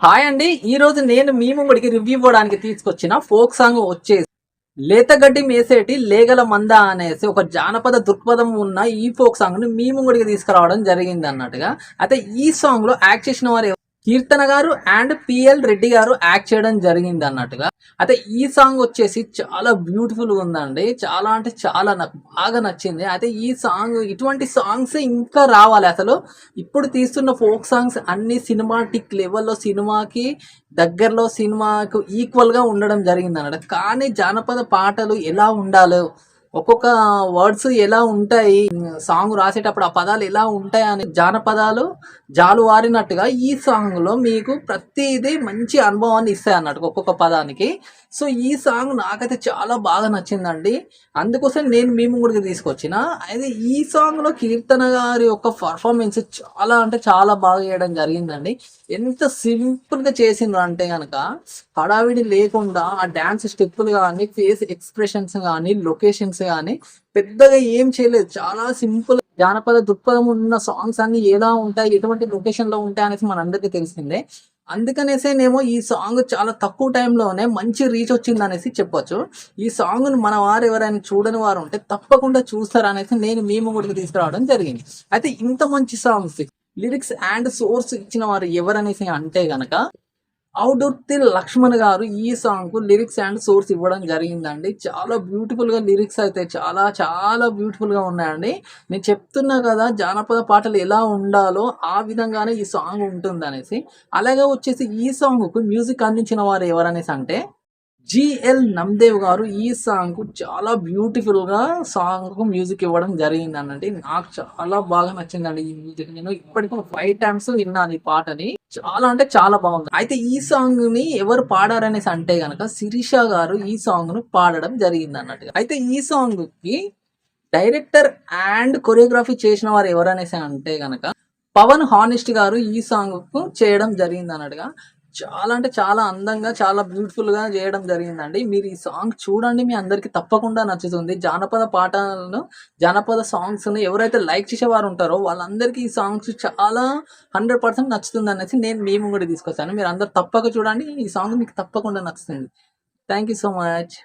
Hi అండి. ఈ రోజు నేను మీ ముంగడికి రివ్యూ ఇవ్వడానికి తీసుకొచ్చిన ఫోక్ సాంగ్ వచ్చేసి లేతగడ్డి మేసేటి లేగల మంద అనేసి ఒక జానపద దృక్పథం ఉన్న ఈ ఫోక్ సాంగ్ ని మీ ముంగడికి తీసుకురావడం జరిగింది అన్నట్టుగా. అయితే ఈ సాంగ్ లో యాక్ట్ చేసిన వారు కీర్తన గారు అండ్ పిఎల్ రెడ్డి గారు యాక్ట్ చేయడం జరిగింది అన్నట్టుగా. అయితే ఈ సాంగ్ వచ్చేసి చాలా బ్యూటిఫుల్ గా ఉందండి. చాలా అంటే చాలా నాకు బాగా నచ్చింది. అయితే ఈ సాంగ్ ఇటువంటి సాంగ్స్ ఇంకా రావాలి అసలు. ఇప్పుడు తీస్తున్న ఫోక్ సాంగ్స్ అన్ని సినిమాటిక్ లెవెల్లో సినిమాకి దగ్గరలో సినిమాకు ఈక్వల్ గా ఉండడం జరిగింది అన్నమాట. కానీ జానపద పాటలు ఎలా ఉండాలో, ఒక్కొక్క వర్డ్స్ ఎలా ఉంటాయి, సాంగ్ రాసేటప్పుడు ఆ పదాలు ఎలా ఉంటాయి అని జానపదాలు జాలువారినట్టుగా ఈ సాంగ్ లో మీకు ప్రతిదీ మంచి అనుభవాన్ని ఇస్తాయి అన్నట్టు ఒక్కొక్క పదానికి. సో ఈ సాంగ్ నాకైతే చాలా బాగా నచ్చిందండి. అందుకోసం నేను మీ ముందుకు తీసుకొచ్చిన. అయితే ఈ సాంగ్ లో కీర్తన గారి యొక్క పర్ఫార్మెన్స్ చాలా అంటే చాలా బాగా చేయడం జరిగిందండి. ఎంత సింపుల్ గా చేసిండ్రు అంటే గనక హడావిడి లేకుండా ఆ డాన్స్ స్టెప్పులు కానీ, ఫేస్ ఎక్స్ప్రెషన్స్ కానీ, లొకేషన్స్ కానీ పెద్దగా ఏం చేయలేదు. చాలా సింపుల్ జానపద దృక్పథం ఉన్న సాంగ్స్ అన్ని ఎలా ఉంటాయి, ఎటువంటి లొకేషన్ లో ఉంటాయి అనేసి మనందరికీ తెలిసిందే. అందుకనేసేనేమో ఈ సాంగ్ చాలా తక్కువ టైంలోనే మంచి రీచ్ వచ్చింది అనేసి చెప్పొచ్చు. ఈ సాంగ్ ను మన వారు ఎవరైనా చూడని వారు ఉంటే తప్పకుండా చూస్తారు అనేసి నేను మీ ముందుకు తీసుకురావడం జరిగింది. అయితే ఇంత మంచి సాంగ్స్ లిరిక్స్ అండ్ సోర్స్ ఇచ్చిన వారు ఎవరనేసి అంటే గనక ఔదుర్తి లక్ష్మణ్ గారు ఈ సాంగ్ కు లిరిక్స్ అండ్ సోర్స్ ఇవ్వడం జరిగిందండి. చాలా బ్యూటిఫుల్ గా లిరిక్స్ అయితే చాలా చాలా బ్యూటిఫుల్ గా ఉన్నాయండి. నేను చెప్తున్నా కదా జానపద పాటలు ఎలా ఉండాలో ఆ విధంగానే ఈ సాంగ్ ఉంటుంది అనేసి. అలాగే వచ్చేసి ఈ సాంగ్ కు మ్యూజిక్ అందించిన వారు ఎవరనేసి అంటే జిఎల్ నమ్దేవ్ గారు ఈ సాంగ్ కు చాలా బ్యూటిఫుల్ గా సాంగ్ కు మ్యూజిక్ ఇవ్వడం జరిగింది అన్నట్టు. నాకు చాలా బాగా నచ్చిందండి ఈ మ్యూజిక్. నేను ఇప్పటికీ 5 టైమ్స్ విన్నాను ఈ పాటని. చాలా అంటే చాలా బాగుంది. అయితే ఈ సాంగ్ ని ఎవరు పాడారనేసి అంటే గనక శిరీష గారు ఈ సాంగ్ ను పాడడం జరిగింది అన్నట్టుగా. అయితే ఈ సాంగ్ కి డైరెక్టర్ అండ్ కొరియోగ్రఫీ చేసిన వారు ఎవరనేసి అంటే గనక పవన్ హానెస్ట్ గారు ఈ సాంగ్ కు చేయడం జరిగింది అన్నట్టుగా. చాలా అంటే చాలా అందంగా చాలా బ్యూటిఫుల్ గా చేయడం జరిగిందండి. మీరు ఈ సాంగ్ చూడండి, మీ అందరికి తప్పకుండా నచ్చుతుంది. జానపద పాటలను, జానపద సాంగ్స్ ను ఎవరైతే లైక్ చేసేవారు ఉంటారో వాళ్ళందరికీ ఈ సాంగ్స్ చాలా 100% నచ్చుతుంది అనేసి నేను మీ ముంగడికి తీసుకొచ్చాను. మీరు అందరు తప్పక చూడండి, ఈ సాంగ్ మీకు తప్పకుండా నచ్చుతుంది. Thank you so much.